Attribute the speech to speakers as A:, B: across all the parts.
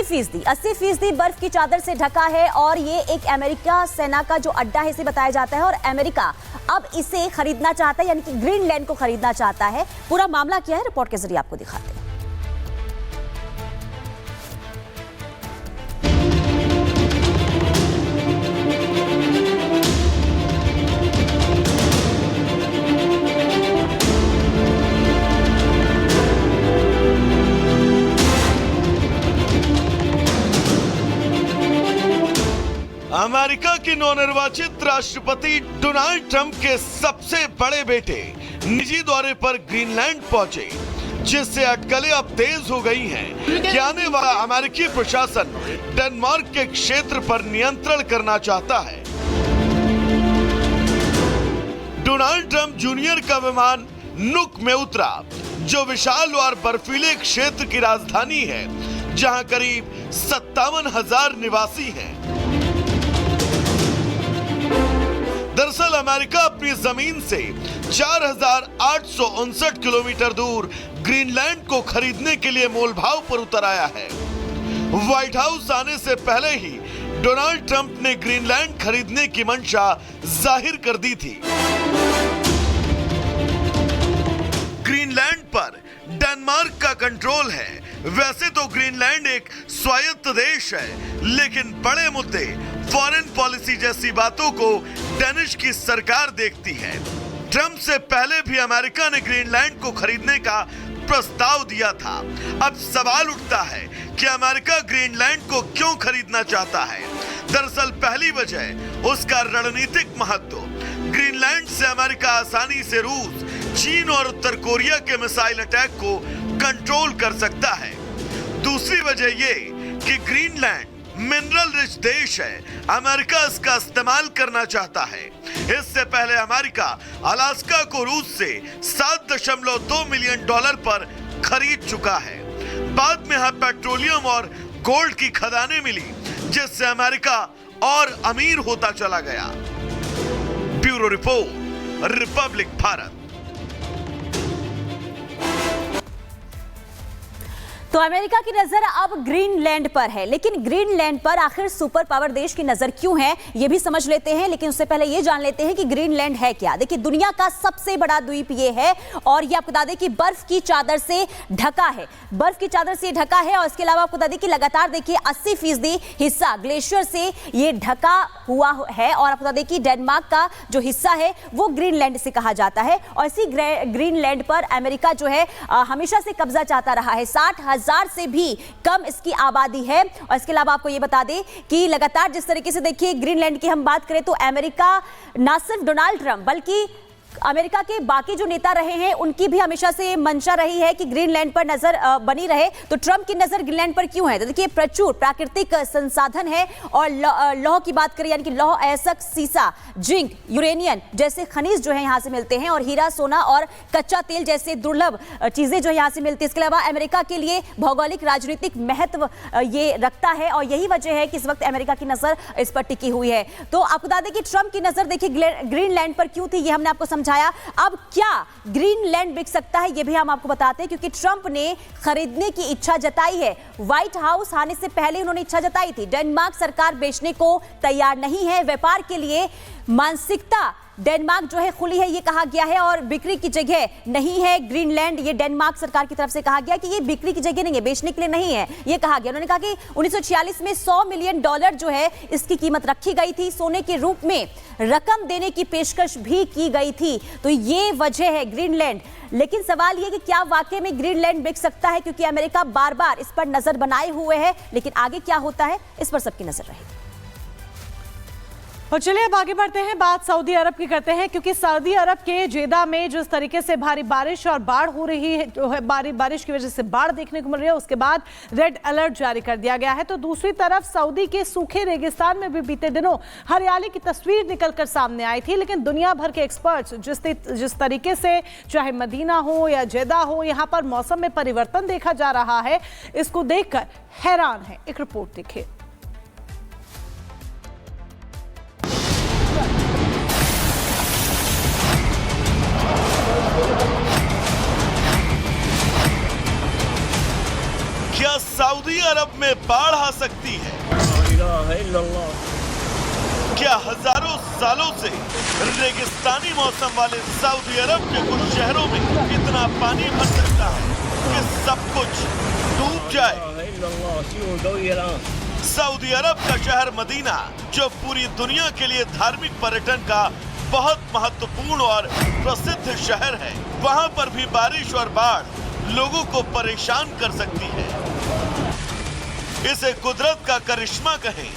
A: 80% बर्फ की चादर से ढका है और ये एक अमेरिका सेना का जो अड्डा है इसे बताया जाता है और अमेरिका अब इसे खरीदना चाहता है, यानी कि ग्रीनलैंड को खरीदना चाहता है। पूरा मामला क्या है रिपोर्ट के जरिए आपको दिखाते हैं।
B: अमेरिका के नवनिर्वाचित राष्ट्रपति डोनाल्ड ट्रंप के सबसे बड़े बेटे निजी दौरे पर ग्रीनलैंड पहुंचे, जिससे अटकलें अब तेज हो गई हैं कि आने वाला अमेरिकी प्रशासन डेनमार्क के क्षेत्र पर नियंत्रण करना चाहता है। डोनाल्ड ट्रंप जूनियर का विमान नुक में उतरा, जो विशाल और बर्फीले क्षेत्र की राजधानी है, जहां करीब 57,000 निवासी हैं। दरअसल अमेरिका अपनी जमीन से 4,859 किलोमीटर दूर ग्रीनलैंड को खरीदने के लिए मोलभाव पर उतर आया है। व्हाइट हाउस आने से पहले ही डोनाल्ड ट्रंप ने ग्रीनलैंड खरीदने की मंशा जाहिर कर दी थी। ग्रीनलैंड पर डेनमार्क का कंट्रोल है। वैसे तो ग्रीनलैंड एक स्वायत्त देश है, लेकिन बड़े मुद्दे, फॉरेन पॉलिसी जैसी बातों को डेनिश की सरकार देखती है। ट्रंप से पहले भी अमेरिका ने ग्रीनलैंड को खरीदने का प्रस्ताव दिया था। अब सवाल उठता है कि अमेरिका ग्रीनलैंड को क्यों खरीदना चाहता है। दरअसल पहली वजह उसका रणनीतिक महत्व। ग्रीनलैंड से अमेरिका आसानी से रूस, चीन और उत्तर कोरिया के मिसाइल अटैक को कंट्रोल कर सकता है। दूसरी वजह ये कि ग्रीनलैंड मिनरल रिच देश है, अमेरिका इसका इस्तेमाल करना चाहता है। इससे पहले अमेरिका अलास्का को रूस से $7.2 मिलियन पर खरीद चुका है। बाद में यहां पेट्रोलियम और गोल्ड की खदानें मिली, जिससे अमेरिका और अमीर होता चला गया। Bureau report, Republic Bharat.
A: तो अमेरिका की नजर अब ग्रीनलैंड पर है, लेकिन ग्रीनलैंड पर आखिर सुपर पावर देश की नजर क्यों है ये भी समझ लेते हैं। लेकिन उससे पहले ये जान लेते हैं कि ग्रीनलैंड है क्या। देखिए, दुनिया का सबसे बड़ा द्वीप ये है और ये आपको बता दें कि बर्फ की चादर से ढका है। बर्फ की चादर से ढका है और इसके अलावा आपको बता दें कि लगातार देखिए 80% हिस्सा ग्लेशियर से ये ढका हुआ है और आपको बता दें कि डेनमार्क का जो हिस्सा है वो ग्रीनलैंड से कहा जाता है। और इसी ग्रीनलैंड पर अमेरिका जो है हमेशा से कब्जा चाहता रहा है। 60,000 से भी कम इसकी आबादी है। और इसके अलावा आपको यह बता दें कि लगातार जिस तरीके से देखिए ग्रीनलैंड की हम बात करें तो अमेरिका ना सिर्फ डोनाल्ड ट्रंप बल्कि अमेरिका के बाकी जो नेता रहे हैं उनकी भी हमेशा से मंशा रही है कि ग्रीनलैंड पर नजर बनी रहे। तो ट्रंप की नजर ग्रीनलैंड पर क्यों है? तो देखिए, प्रचुर प्राकृतिक संसाधन है और लौह की बात करें, यानी कि लौह, अयस्क, सीसा, जिंक, यूरेनियम जैसे खनिज जो है यहां से मिलते हैं और हीरा, सोना और कच्चा तेल जैसे दुर्लभ चीजें जो यहां से मिलती है। इसके अलावा अमेरिका के लिए भौगोलिक राजनीतिक महत्व ये रखता है और यही वजह है कि इस वक्त अमेरिका की नजर इस पर टिकी हुई है। तो आपको बता दें कि ट्रंप की नजर देखिए ग्रीनलैंड पर क्यों थी, ये हमने आपको समझाया। अब क्या ग्रीनलैंड बिक सकता है ये भी हम आपको बताते हैं, क्योंकि ट्रंप ने खरीदने की इच्छा जताई है। व्हाइट हाउस आने से पहले उन्होंने इच्छा जताई थी। डेनमार्क सरकार बेचने को तैयार नहीं है। व्यापार के लिए मानसिकता डेनमार्क जो है खुली है ये कहा गया है और बिक्री की जगह नहीं है ग्रीनलैंड। ये डेनमार्क सरकार की तरफ से कहा गया कि ये बिक्री की जगह नहीं है, बेचने के लिए नहीं है, ये कहा गया। उन्होंने कहा कि 1946 में $100 मिलियन जो है इसकी कीमत रखी गई थी। सोने के रूप में रकम देने की पेशकश भी की गई थी। तो ये वजह है ग्रीनलैंड। लेकिन सवाल ये कि क्या वाकई में ग्रीनलैंड बिक सकता है, क्योंकि अमेरिका बार बार इस पर नजर बनाए हुए है। लेकिन आगे क्या होता है इस पर सबकी नजर रहेगी।
C: और चलिए अब आगे बढ़ते हैं, बात सऊदी अरब की करते हैं, क्योंकि सऊदी अरब के जेदा में जिस तरीके से भारी बारिश और बाढ़ हो रही है, बारिश की वजह से बाढ़ देखने को मिल रही है, उसके बाद रेड अलर्ट जारी कर दिया गया है। तो दूसरी तरफ सऊदी के सूखे रेगिस्तान में भी बीते दिनों हरियाली की तस्वीर निकलकर सामने आई थी। लेकिन दुनिया भर के एक्सपर्ट्स जिस तरीके से चाहे मदीना हो या जेदा हो, यहाँ पर मौसम में परिवर्तन देखा जा रहा है, इसको देखकर हैरान है। एक रिपोर्ट देखिए।
B: क्या सऊदी अरब में बाढ़ आ सकती है? क्या हजारों सालों से रेगिस्तानी मौसम वाले सऊदी अरब के कुछ शहरों में इतना पानी भर सकता है कि सब कुछ डूब जाए? सऊदी अरब का शहर मदीना, जो पूरी दुनिया के लिए धार्मिक पर्यटन का बहुत महत्वपूर्ण और प्रसिद्ध शहर है, वहां पर भी बारिश और बाढ़ लोगों को परेशान कर सकती है। इसे कुदरत का करिश्मा कहें,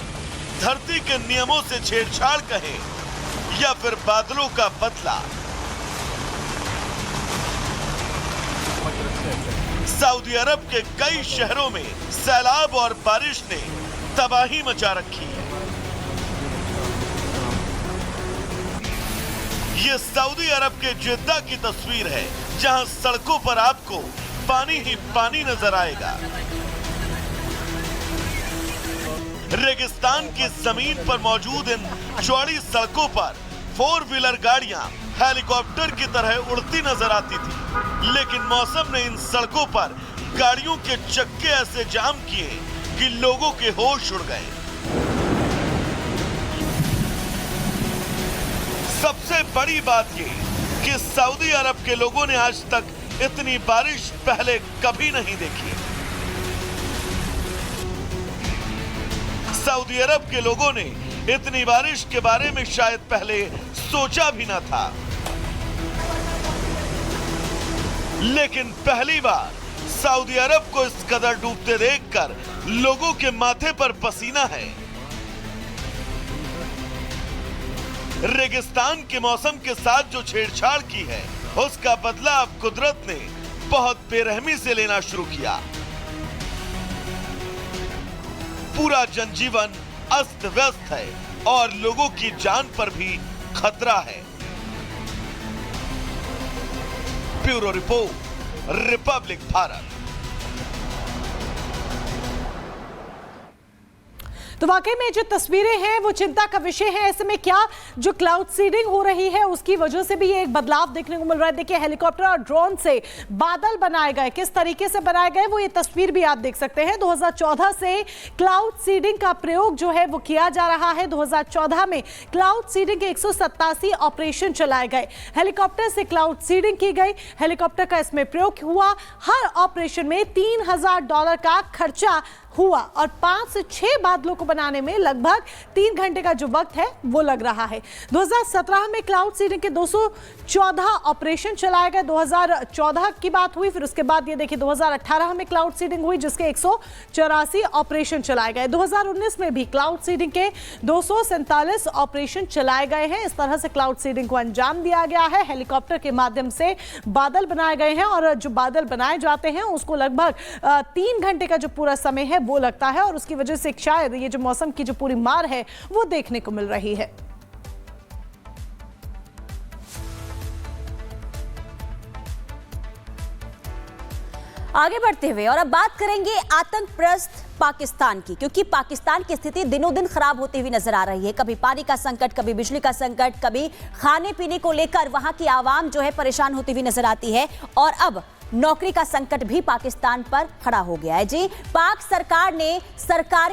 B: धरती के नियमों से छेड़छाड़ कहें, या फिर बादलों का बदला। सऊदी अरब के कई शहरों में सैलाब और बारिश ने तबाही मचा रखी है। ये सऊदी अरब के जिद्दा की तस्वीर है, जहां सड़कों पर आपको पानी ही पानी नजर आएगा। रेगिस्तान की जमीन पर मौजूद इन चौड़ी सड़कों पर 4 व्हीलर गाड़ियां हेलीकॉप्टर की तरह उड़ती नजर आती थी, लेकिन मौसम ने इन सड़कों पर गाड़ियों के चक्के ऐसे जाम किए कि लोगों के होश उड़ गए। सबसे बड़ी बात ये कि सऊदी अरब के लोगों ने आज तक इतनी बारिश पहले कभी नहीं देखी। सऊदी अरब के लोगों ने इतनी बारिश के बारे में शायद पहले सोचा भी ना था, लेकिन पहली बार सऊदी अरब को इस कदर डूबते देखकर लोगों के माथे पर पसीना है। रेगिस्तान के मौसम के साथ जो छेड़छाड़ की है, उसका बदला अब कुदरत ने बहुत बेरहमी से लेना शुरू किया। पूरा जनजीवन अस्त व्यस्त है और लोगों की जान पर भी खतरा है। Bureau report, Republic Bharat.
C: तो वाकई में जो तस्वीरें हैं वो चिंता का विषय है। ऐसे में क्या जो क्लाउड सीडिंग हो रही है उसकी वजह से भी ये एक बदलाव देखने को मिल रहा है। देखिए, हेलीकॉप्टर और ड्रोन से बादल बनाए गए, किस तरीके से बनाए गए वो ये तस्वीर भी आप देख सकते हैं। 2014 से क्लाउड सीडिंग का प्रयोग जो है वो किया जा रहा है। 2014 में क्लाउड सीडिंग के 187 ऑपरेशन चलाए गए, हेलीकॉप्टर से क्लाउड सीडिंग की गई, हेलीकॉप्टर का इसमें प्रयोग हुआ। हर ऑपरेशन में $3000 का खर्चा हुआ और 5 से 6 बादलों को बनाने में लगभग 3 घंटे का जो वक्त है वो लग रहा है। 2017 में क्लाउड सीडिंग के 214 ऑपरेशन चलाए गए। 2014 की बात हुई, फिर उसके बाद ये देखिए 2018 में क्लाउड सीडिंग हुई जिसके 184 ऑपरेशन चलाए गए। 2019 में भी क्लाउड सीडिंग के 247 ऑपरेशन चलाए गए हैं। इस तरह से क्लाउड सीडिंग को अंजाम दिया गया है। हेलीकॉप्टर के माध्यम से बादल बनाए गए हैं और जो बादल बनाए जाते हैं उसको लगभग 3 घंटे का जो पूरा समय है वो लगता है और उसकी वजह से शायद ये जो मौसम की जो पूरी मार है वो देखने को मिल रही है।
A: आगे बढ़ते हुए और अब बात करेंगे आतंकग्रस्त पाकिस्तान की, क्योंकि पाकिस्तान की स्थिति दिनों दिन खराब होती हुई नजर आ रही है। कभी पानी का संकट, कभी बिजली का संकट, कभी खाने पीने को लेकर वहां की आवाम जो है परेशान होती हुई नजर आती है और अब नौकरी का संकट भी पाकिस्तान पर खड़ा हो गया है। जी, पाक सरकार ने सरकारी